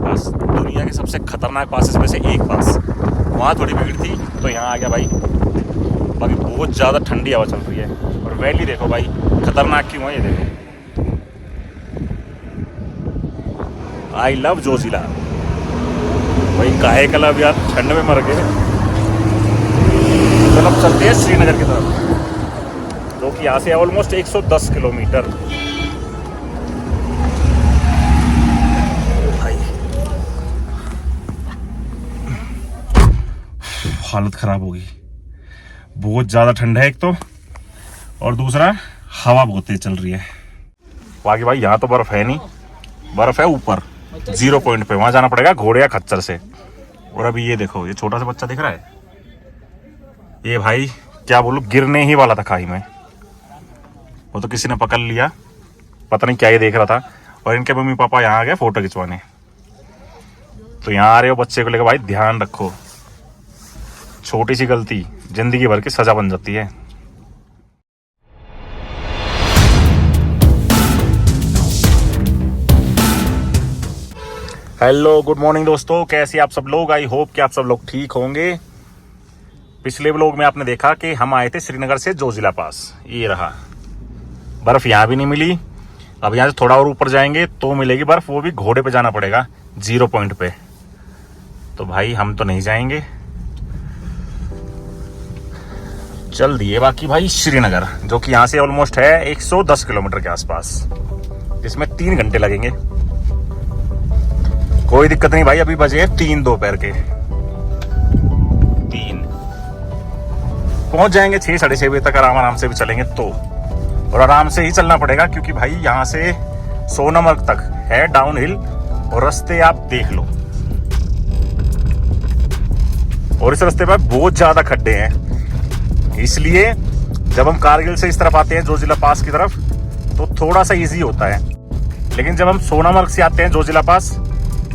पास दुनिया के सबसे खतरनाक पासेस में से एक पास, वहाँ थोड़ी भीड़ थी तो यहाँ आ गया भाई। बाकी बहुत ज़्यादा ठंडी हवा चल रही है और वैली देखो भाई खतरनाक क्यों है ये देखो। I love Zoji La. भाई काहे क्लब यार, ठंड में मर गए। चलो अब चलते हैं श्रीनगर की तरफ, जो कि यहाँ से ऑलमोस्ट 110 किलोमीटर। भाई हालत खराब होगी, बहुत ज़्यादा ठंड है एक तो, और दूसरा हवा बहुत तेज चल रही है। बाकी भाई यहाँ तो बर्फ़ है नहीं, बर्फ़ है ऊपर 0 पॉइंट पे, वहाँ जाना पड़ेगा घोड़े या खच्चर से। और अभी ये देखो, ये छोटा सा बच्चा दिख रहा है, ये भाई क्या बोलूं गिरने ही वाला था खाई में, वो तो किसी ने पकड़ लिया, पता नहीं क्या ये देख रहा था। और इनके मम्मी पापा यहाँ आ गए फोटो खिंचवाने। तो यहाँ आ रहे हो बच्चे को लेकर, भाई ध्यान रखो, छोटी सी गलती जिंदगी भर की सजा बन जाती है। हेलो गुड मॉर्निंग दोस्तों, कैसे आप सब लोग। आई होप कि आप सब लोग ठीक होंगे। पिछले व्लॉग में आपने देखा कि हम आए थे श्रीनगर से जोजिला पास, ये रहा। बर्फ यहाँ भी नहीं मिली, अब यहाँ से थोड़ा और ऊपर जाएंगे तो मिलेगी बर्फ, वो भी घोड़े पे जाना पड़ेगा 0 पॉइंट पे। तो भाई हम तो नहीं जाएंगे, चल दिए बाकी भाई श्रीनगर, जो कि यहाँ से ऑलमोस्ट है 110 किलोमीटर के आसपास, जिसमें 3 घंटे लगेंगे। कोई दिक्कत नहीं भाई, अभी बजे 3 दोपहर के, 3 पहुंच जाएंगे 6 साढ़े 6 बजे तक, आराम से भी चलेंगे तो। और आराम से ही चलना पड़ेगा क्योंकि भाई यहाँ से सोनमर्ग तक है डाउन हिल, और रास्ते आप देख लो, और इस रास्ते पर बहुत ज्यादा खड्डे हैं। इसलिए जब हम कारगिल से इस तरफ आते हैं जोजिला पास की तरफ तो थोड़ा सा इजी होता है, लेकिन जब हम सोनमर्ग से आते हैं जोजिला पास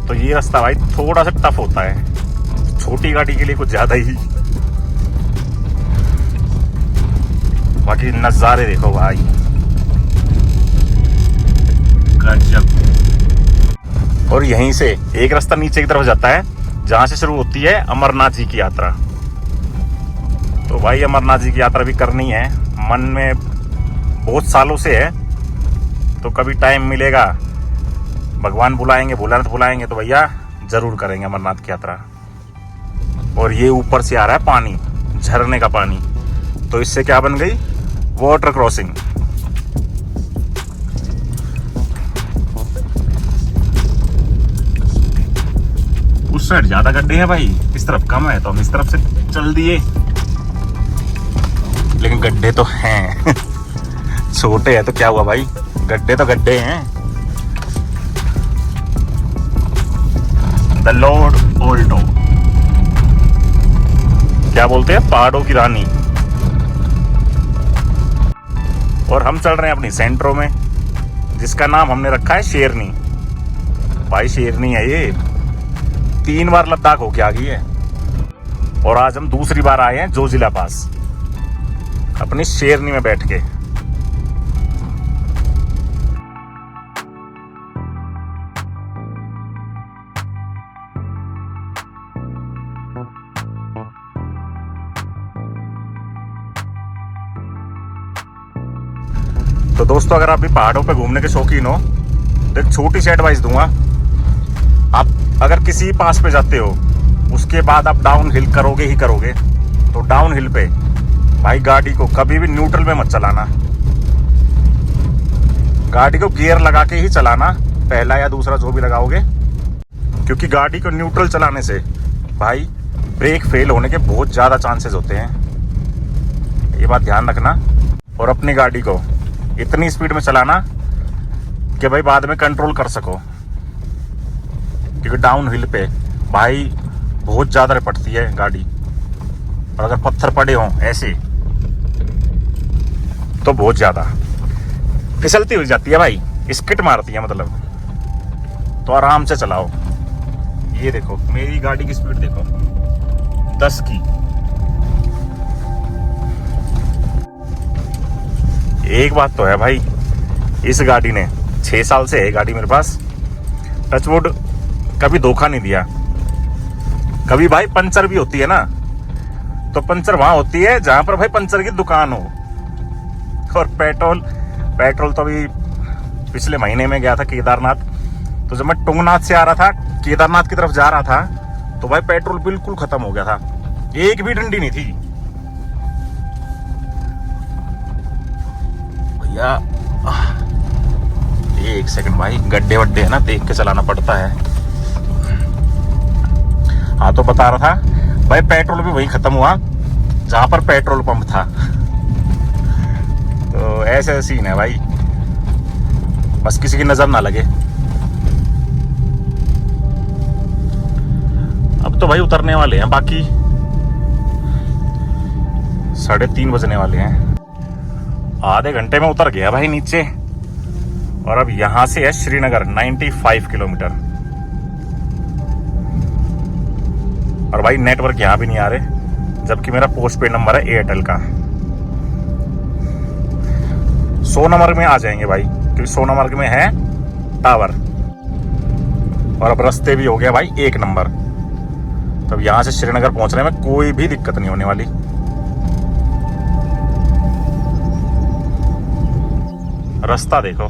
तो ये रास्ता भाई थोड़ा सा टफ होता है, छोटी गाड़ी के लिए कुछ ज्यादा ही। बाकी नजारे देखो भाई, गजब। और यहीं से एक रास्ता नीचे की तरफ जाता है जहां से शुरू होती है अमरनाथ जी की यात्रा। तो भाई अमरनाथ जी की यात्रा भी करनी है, मन में बहुत सालों से है, तो कभी टाइम मिलेगा, भगवान बुलाएंगे, भोलानाथ बुलाएंगे तो भैया जरूर करेंगे अमरनाथ की यात्रा। और ये ऊपर से आ रहा है पानी, झरने का पानी, तो इससे क्या बन गई, वाटर क्रॉसिंग। उस साइड ज्यादा गड्ढे हैं भाई, इस तरफ कम है, तो हम इस तरफ से चल दिए, लेकिन गड्ढे तो हैं छोटे हैं तो क्या हुआ भाई, गड्ढे तो गड्ढे हैं। द लॉर्ड ओल्टो, क्या बोलते हैं, पहाड़ों की रानी। और हम चल रहे हैं अपनी सेंट्रो में, जिसका नाम हमने रखा है शेरनी। भाई शेरनी है ये, 3 बार लद्दाख होके आ गई है, और आज हम दूसरी बार आए हैं जोजिला पास अपनी शेरनी में बैठ के। तो दोस्तों अगर आप भी पहाड़ों पे घूमने के शौकीन हो तो एक छोटी सी एडवाइस दूंगा, आप अगर किसी पास पे जाते हो उसके बाद आप डाउन हिल करोगे ही करोगे, तो डाउन हिल पे भाई गाड़ी को कभी भी न्यूट्रल में मत चलाना, गाड़ी को गियर लगा के ही चलाना, पहला या दूसरा जो भी लगाओगे, क्योंकि गाड़ी को न्यूट्रल चलाने से भाई ब्रेक फेल होने के बहुत ज़्यादा चांसेस होते हैं, ये बात ध्यान रखना। और अपनी गाड़ी को इतनी स्पीड में चलाना कि भाई बाद में कंट्रोल कर सको, क्योंकि डाउन हिल पे भाई बहुत ज़्यादा रपटती है गाड़ी, और अगर पत्थर पड़े हों ऐसे तो बहुत ज़्यादा फिसलती हुई जाती है भाई, स्किट मारती है मतलब। तो आराम से चलाओ। ये देखो मेरी गाड़ी की स्पीड देखो, 10 की। एक बात तो है भाई, इस गाड़ी ने 6 साल से है गाड़ी मेरे पास, टचवुड कभी धोखा नहीं दिया। कभी भाई पंचर भी होती है ना, तो पंचर वहां होती है जहां पर भाई पंचर की दुकान हो। और पेट्रोल तो अभी पिछले महीने में गया था केदारनाथ, तो जब मैं टुंगनाथ से आ रहा था केदारनाथ की तरफ जा रहा था, तो भाई पेट्रोल बिल्कुल खत्म हो गया था, एक भी डंडी नहीं थी भैया। एक सेकंड भाई, गड्ढे वड्ढे है ना, देख के चलाना पड़ता है। हाँ, तो बता रहा था भाई पेट्रोल भी वही खत्म हुआ जहां पर पेट्रोल पंप था। तो ऐसे सीन है भाई, बस किसी की नजर ना लगे। अब तो भाई उतरने वाले हैं, बाकी 3:30 बजने वाले हैं। आधे घंटे में उतर गया भाई नीचे। और अब यहां से है श्रीनगर 95 किलोमीटर। और भाई नेटवर्क यहां भी नहीं आ रहे, जबकि मेरा पोस्ट पेड नंबर है एयरटेल का। सोनमर्ग में आ जाएंगे भाई, क्योंकि सोनमर्ग में है टावर। और अब रास्ते भी हो गया भाई 1 नंबर। तब यहां से श्रीनगर पहुंचने में कोई भी दिक्कत नहीं होने वाली। रास्ता देखो,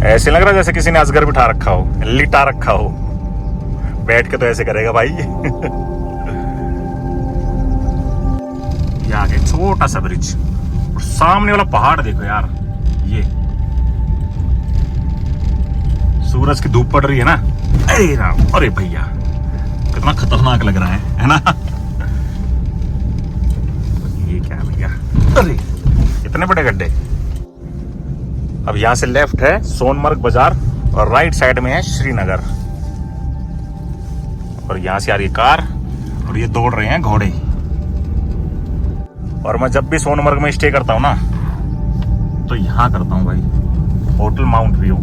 ऐसे लग रहा है जैसे किसी ने अजगर बिठा रखा हो, लिटा रखा हो। बैठ के तो ऐसे करेगा भाई। ये आगे छोटा सा ब्रिज, और सामने वाला पहाड़ देखो यार। ये सूरज की धूप पड़ रही है ना, अरे राम, अरे भैया कितना खतरनाक लग रहा है ना। ये क्या है भैया, अरे इतने बड़े गड्ढे। अब यहां से लेफ्ट है सोनमर्ग बाजार और राइट साइड में है श्रीनगर। और यहां से आ रही है कार, और ये दौड़ रहे हैं घोड़े। और मैं जब भी सोनमर्ग में स्टे करता हूं ना, तो यहां करता हूं भाई, होटल माउंट व्यू।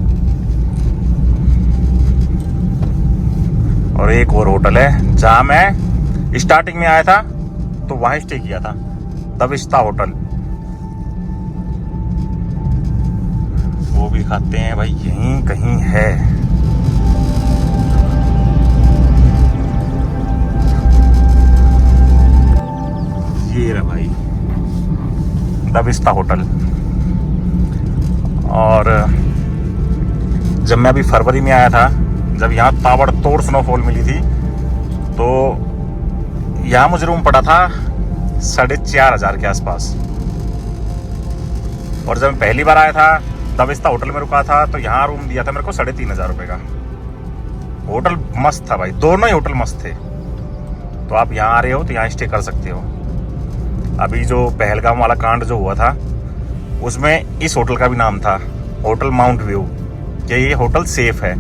और एक और होटल है जहां मैं स्टार्टिंग में आया था, तो वहां स्टे किया था, द विस्टा होटल। वो भी खाते हैं भाई, यहीं कहीं है। ये रहा भाई द विस्टा होटल। और जब मैं अभी फरवरी में आया था, जब यहाँ ताबड़तोड़ स्नोफॉल मिली थी, तो यहाँ मुझे रूम पड़ा था 4,500 के आसपास। और जब मैं पहली बार आया था, द विस्टा होटल में रुका था, तो यहाँ रूम दिया था मेरे को 3,500 रुपये का। होटल मस्त था भाई, दोनों ही होटल मस्त थे। तो आप यहाँ आ रहे हो तो यहाँ स्टे कर सकते हो। अभी जो पहलगाम वाला कांड जो हुआ था, उसमें इस होटल का भी नाम था होटल माउंट व्यू, कि ये होटल सेफ है।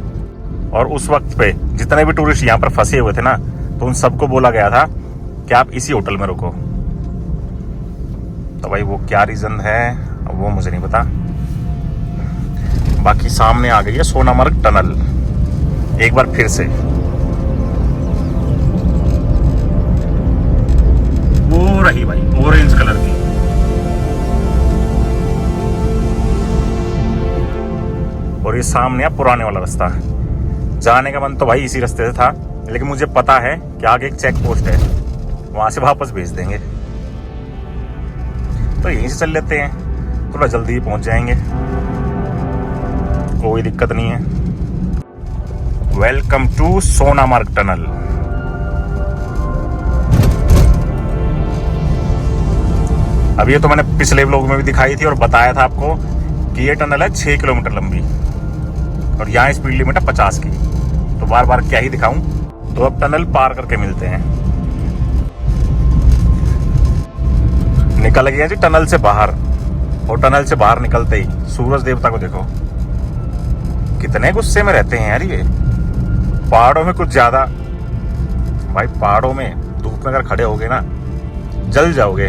और उस वक्त पे जितने भी टूरिस्ट यहाँ पर फंसे हुए थे ना, तो उन सबको बोला गया था कि आप इसी होटल में रुको। तो भाई वो क्या रीज़न है वो मुझे नहीं पता। बाकी सामने आ गई है सोनामर्ग टनल एक बार फिर से। वो रही भाई ऑरेंज कलर की। और ये सामने है पुराने वाला रास्ता। जाने का मन तो भाई इसी रास्ते से था, लेकिन मुझे पता है कि आगे एक चेक पोस्ट है, वहां से वापस भेज देंगे। तो यहीं से चल लेते हैं, थोड़ा जल्दी ही पहुंच जाएंगे, कोई दिक्कत नहीं है। Welcome to Sonamarg tunnel. अब ये तो मैंने पिछले व्लॉग में भी दिखाई थी और बताया था आपको कि ये टनल है 6 किलोमीटर लंबी, और यहाँ स्पीड लिमिट है 50 की। तो बार बार क्या ही दिखाऊं। तो अब टनल पार करके मिलते हैं। निकल गया जी टनल से बाहर। और टनल से बाहर निकलते ही सूरज देवता को देखो, कितने गुस्से में रहते हैं यार ये। पहाड़ों में कुछ ज्यादा भाई, पहाड़ों में धूप में अगर खड़े होगे ना, जल जाओगे।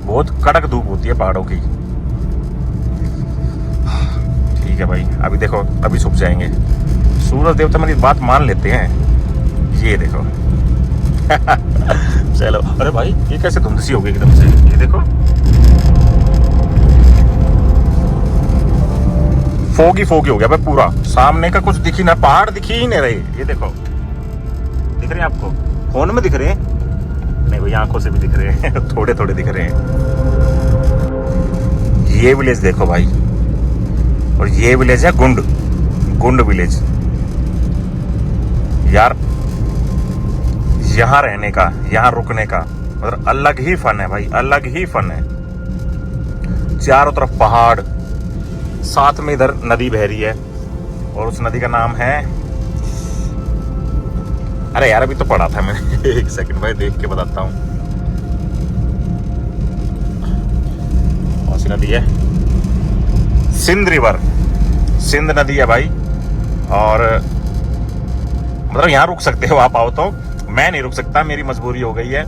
बहुत कड़क धूप होती है पहाड़ों की। ठीक है भाई, अभी देखो अभी छुप जाएंगे। सूरज देवता मेरी बात मान लेते हैं। ये देखो। चलो, अरे भाई ये कैसे धुंध सी हो गई एकदम से, ये देखो। फोगी फोगी हो गया भाई पूरा, सामने का कुछ दिख ही ना, पहाड़ दिख ही नहीं रहे। ये देखो, दिख रहे हैं आपको? फोन में दिख रहे हैं? नहीं भाई, आंखों से भी दिख रहे हैं थोड़े थोड़े दिख रहे हैं। ये विलेज देखो भाई, और ये विलेज है गुंड, गुंड विलेज। यार यहाँ रहने का, यहाँ रुकने का मतलब अलग ही फन है भाई, अलग ही फन है। चारों तरफ पहाड़, साथ में इधर नदी बह रही है, और उस नदी का नाम है, अरे यार अभी तो पढ़ा था मैंने एक सेकंड भाई, देख के बताता हूँ। कौन सी नदी है? सिंध रिवर, सिंध नदी है भाई। और मतलब यहाँ रुक सकते हो आप आओ तो, मैं नहीं रुक सकता, मेरी मजबूरी हो गई है,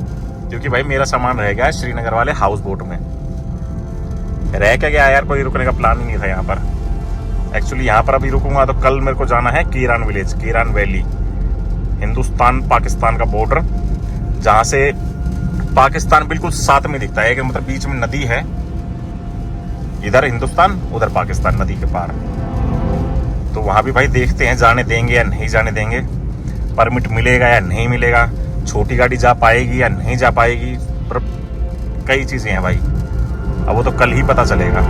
क्योंकि भाई मेरा सामान रह गया है श्रीनगर वाले हाउस बोट में। रह क्या गया यार, कोई रुकने का प्लान ही नहीं था यहाँ पर। एक्चुअली यहाँ पर अभी रुकूंगा तो कल मेरे को जाना है crane village, crane valley, Hindustan Pakistan का बॉर्डर, जहाँ से पाकिस्तान बिल्कुल साथ में दिखता है, कि मतलब बीच में नदी है, इधर हिंदुस्तान उधर पाकिस्तान नदी के पार। तो वहाँ भी भाई देखते हैं जाने देंगे या नहीं जाने देंगे, परमिट मिलेगा या नहीं मिलेगा, छोटी गाड़ी जा पाएगी या नहीं जा पाएगी, पर कई चीजें हैं भाई, अब वो तो कल ही पता चलेगा।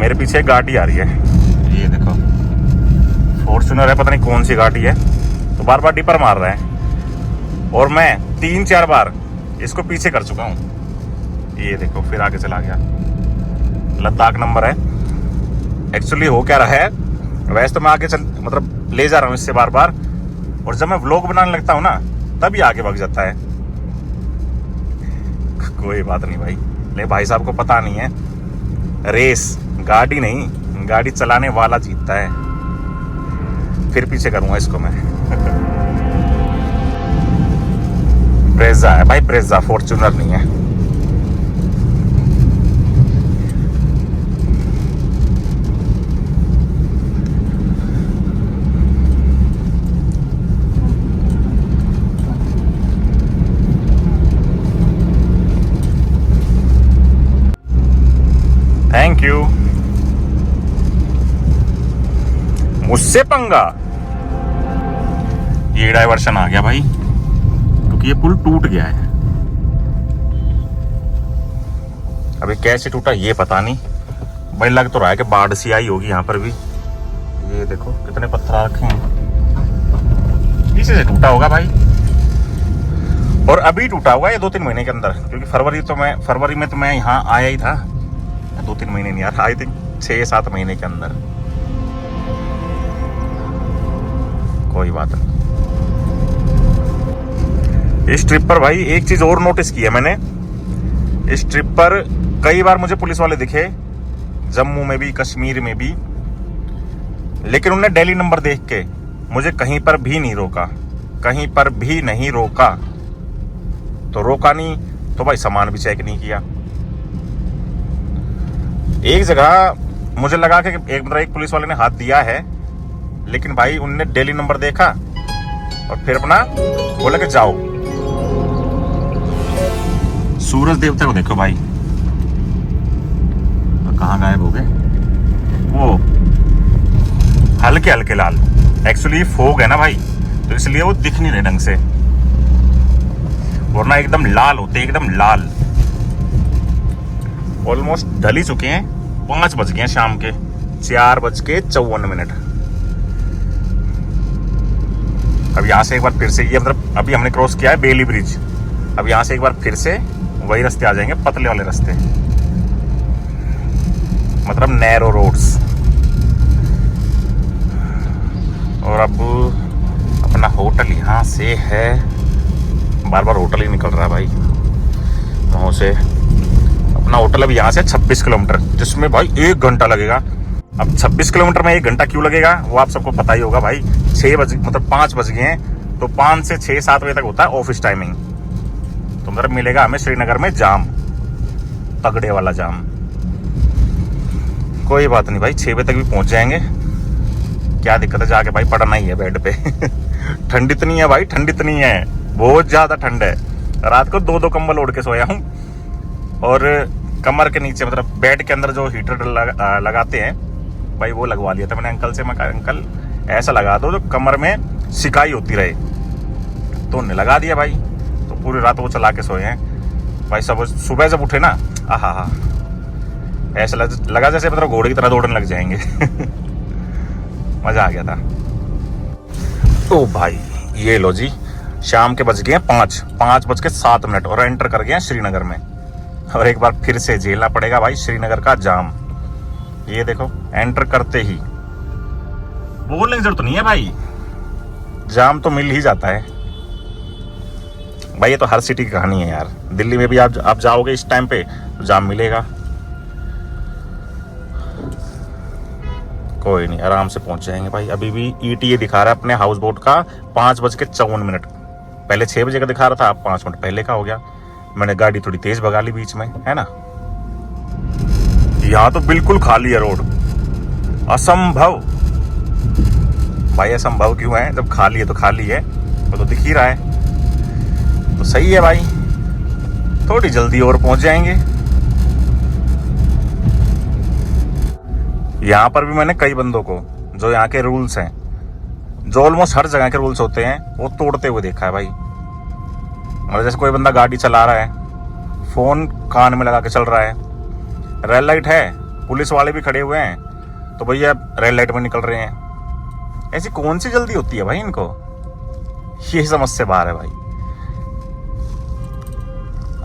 मेरे पीछे एक गाड़ी आ रही है, ये देखो फॉर्च्यूनर है, पता नहीं कौन सी गाड़ी है, तो बार बार डिपर मार रहा है, और मैं 3-4 बार इसको पीछे कर चुका हूँ। ये देखो फिर आगे चला गया, लद्दाख नंबर है। एक्चुअली हो क्या रहा है, वैसे तो मैं आगे चल मतलब ले जा रहा हूँ इससे बार बार, और जब मैं व्लॉग बनाने लगता हूँ ना तभी आगे भाग जाता है। कोई बात नहीं भाई, ले भाई साहब को पता नहीं है, रेस गाड़ी नहीं, गाड़ी चलाने वाला जीतता है। फिर पीछे करूंगा इसको मैं ब्रेजा है भाई, ब्रेजा, फॉर्च्यूनर नहीं है। Thank you. मुझसे पंगा, ये डाइवर्शन आ गया भाई, क्योंकि ये पुल टूट गया है। अभी कैसे टूटा ये पता नहीं भाई, लग तो रहा है कि बाढ़ सी आई होगी यहाँ पर भी। ये देखो कितने पत्थर रखे हैं, पीछे से टूटा होगा भाई, और अभी टूटा हुआ है 2-3 महीने के अंदर, क्योंकि फरवरी में तो मैं यहाँ आया ही था। 2-3 महीने नहीं यार, आई थिंक 6-7 महीने के अंदर। कोई बात नहीं। इस ट्रिप पर भाई एक चीज और नोटिस की है मैंने, इस ट्रिप पर कई बार मुझे पुलिस वाले दिखे, जम्मू में भी कश्मीर में भी, लेकिन उन्होंने दिल्ली नंबर देख के मुझे कहीं पर भी नहीं रोका, कहीं पर भी नहीं रोका। तो रोका नहीं तो भाई सामान भी चेक नहीं किया। एक जगह मुझे लगा कि एक पुलिस वाले ने हाथ दिया है, लेकिन भाई उनने दिल्ली नंबर देखा और फिर अपना बोला कि जाओ। सूरज देवता को देखो भाई, तो कहाँ गायब हो गए वो, हल्के हल्के लाल। एक्चुअली फोग है ना भाई, तो इसलिए वो दिख नहीं रहे ढंग से, वरना एकदम लाल होते, एकदम लाल। ऑलमोस्ट ढल ही चुके हैं, 5 बज गए हैं शाम के, 4:54। अब यहाँ से एक बार फिर से, ये मतलब अभी हमने क्रॉस किया है बेली ब्रिज, अब यहाँ से एक बार फिर से वही रास्ते आ जाएंगे, पतले वाले रास्ते, मतलब नैरो रोड्स। और अब अपना होटल यहाँ से है, बार बार होटल ही निकल रहा है भाई वहाँ से। अपना होटल अब यहाँ से 26 किलोमीटर, जिसमें भाई 1 घंटा लगेगा। अब 26 किलोमीटर में 1 घंटा क्यों लगेगा वो आप सबको पता ही होगा भाई। 5 बज गए हैं, तो 5 से 6-7 बजे तक होता है ऑफिस टाइमिंग, तो मतलब मिलेगा हमें श्रीनगर में जाम, तगड़े वाला जाम। कोई बात नहीं भाई, 6 बजे तक भी पहुंच जाएंगे, क्या दिक्कत है, जाके भाई पड़ना ही है बेड पे ठंड इतनी है भाई, ठंड इतनी है, बहुत ज्यादा ठंड है। रात को 2-2 कंबल ओढ़ के सोया हूँ, और कमर के नीचे, मतलब बेड के अंदर जो हीटर लगाते हैं भाई, वो लगवा लिया था मैंने अंकल से। मैं कहा अंकल ऐसा लगा दो जो कमर में सिकाई होती रहे, तो उन्हें लगा दिया भाई। तो पूरी रात वो चला के सोए हैं भाई। सब सुबह जब उठे ना, आहा, ऐसा लगा जैसे मतलब घोड़े की तरह दौड़ने लग जाएंगे। मजा आ गया था। ओ भाई ये लो जी, शाम के बज गए हैं 5:07 और एंटर कर गए हैं श्रीनगर में। और एक बार फिर से झेलना पड़ेगा भाई श्रीनगर का जाम। ये देखो एंटर करते ही, बोलने की जरूरत तो नहीं है भाई, जाम तो मिल ही जाता है भाई। ये तो हर सिटी की कहानी है यार। दिल्ली में भी आप जाओगे इस टाइम पे तो जाम मिलेगा। कोई नहीं, आराम से पहुंच जाएंगे भाई। अभी भी ETA दिखा रहा है अपने हाउस बोट का 5:54। पहले 6 बजे का दिखा रहा था, अब 5 मिनट पहले का हो गया। मैंने गाड़ी थोड़ी तेज भगा ली बीच में, है ना। यहाँ तो बिल्कुल खाली है रोड, असंभव भाई। असंभव क्यों है, जब खाली है तो खाली है, वो तो दिख ही रहा है। तो सही है भाई, थोड़ी जल्दी और पहुंच जाएंगे। यहाँ पर भी मैंने कई बंदों को, जो यहाँ के रूल्स हैं, जो ऑलमोस्ट हर जगह के रूल्स होते हैं, वो तोड़ते हुए देखा है भाई। मतलब जैसे कोई बंदा गाड़ी चला रहा है, फोन कान में लगा के चल रहा है, रेड लाइट है, पुलिस वाले भी खड़े हुए हैं, तो भैया रेड लाइट में निकल रहे हैं। ऐसी कौन सी जल्दी होती है भाई इनको, ये समझ से बाहर है भाई।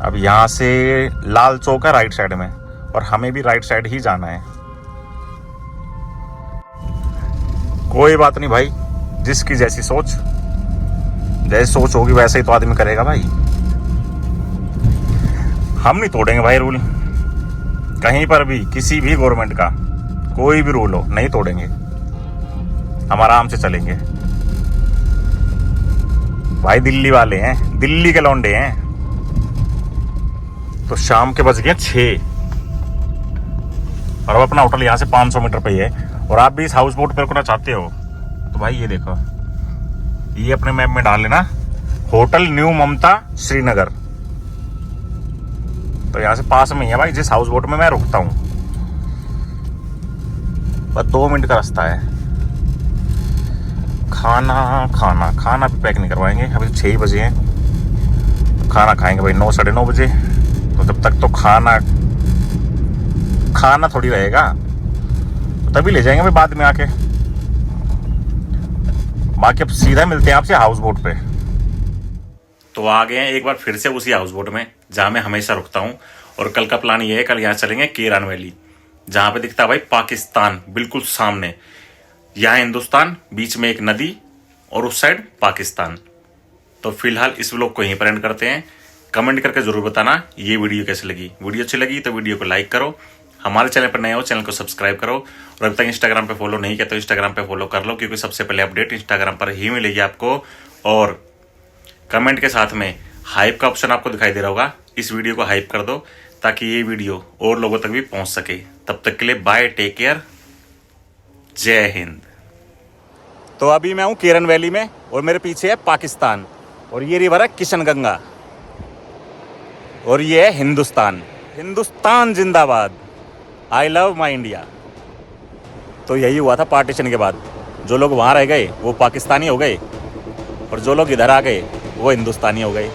अब यहाँ से लाल चौक है राइट साइड में, और हमें भी राइट साइड ही जाना है। कोई बात नहीं भाई, जिसकी जैसी सोच, जैसी सोच होगी वैसे ही तो आदमी करेगा भाई। हम नहीं तोड़ेंगे भाई रूल, कहीं पर भी, किसी भी गवर्नमेंट का कोई भी रूल हो, नहीं तोड़ेंगे। हम आराम से चलेंगे भाई। दिल्ली वाले हैं, दिल्ली के लौंडे हैं। तो शाम के बज गए 6 और अब अपना होटल यहाँ से 500 मीटर पे ही है। और आप भी इस हाउस बोट पे रुकना चाहते हो तो भाई ये देखो, ये अपने मैप में डाल लेना, होटल न्यू ममता श्रीनगर। तो यहाँ से पास में ही है भाई जिस हाउस बोट में मैं रुकता हूँ, बस 2 मिनट का रास्ता है। खाना भी पैक नहीं करवाएंगे, अभी 6 ही बजे हैं। खाना खाएंगे भाई 9 साढ़े 9 बजे। तो तब तक तो खाना थोड़ी रहेगा, तो तभी ले जाएंगे भाई बाद में आके। बाकी अब सीधा मिलते हैं आपसे हाउस बोट पे। तो आ गए हैं एक बार फिर से उसी हाउस बोट में जहां मैं हमेशा रुकता हूं। और कल का प्लान ये है, कल यहाँ चलेंगे केरान वैली, जहां पे दिखता है भाई पाकिस्तान बिल्कुल सामने। यहाँ हिंदुस्तान, बीच में एक नदी, और उस साइड पाकिस्तान। तो फिलहाल इस व्लॉग को यहीं पर एंड करते हैं। कमेंट करके जरूर बताना ये वीडियो कैसी लगी। वीडियो अच्छी लगी तो वीडियो को लाइक करो, हमारे चैनल पर नए हो चैनल को सब्सक्राइब करो, और अभी तक इंस्टाग्राम पे फॉलो नहीं किया तो इंस्टाग्राम पे फॉलो कर लो, क्योंकि सबसे पहले अपडेट इंस्टाग्राम पर ही मिलेगी आपको। और कमेंट के साथ में हाइप का ऑप्शन आपको दिखाई दे रहा होगा, इस वीडियो को हाइप कर दो ताकि ये वीडियो और लोगों तक भी पहुंच सके। तब तक के लिए बाय, टेक केयर, जय हिंद। तो अभी मैं हूं केरन वैली में और मेरे पीछे है पाकिस्तान, और ये रिवर है किशनगंगा, और ये है हिंदुस्तान। हिंदुस्तान जिंदाबाद, आई लव माई इंडिया। तो यही हुआ था पार्टीशन के बाद, जो लोग वहाँ रह गए वो पाकिस्तानी हो गए, और जो लोग इधर आ गए वो हिंदुस्तानी हो गए।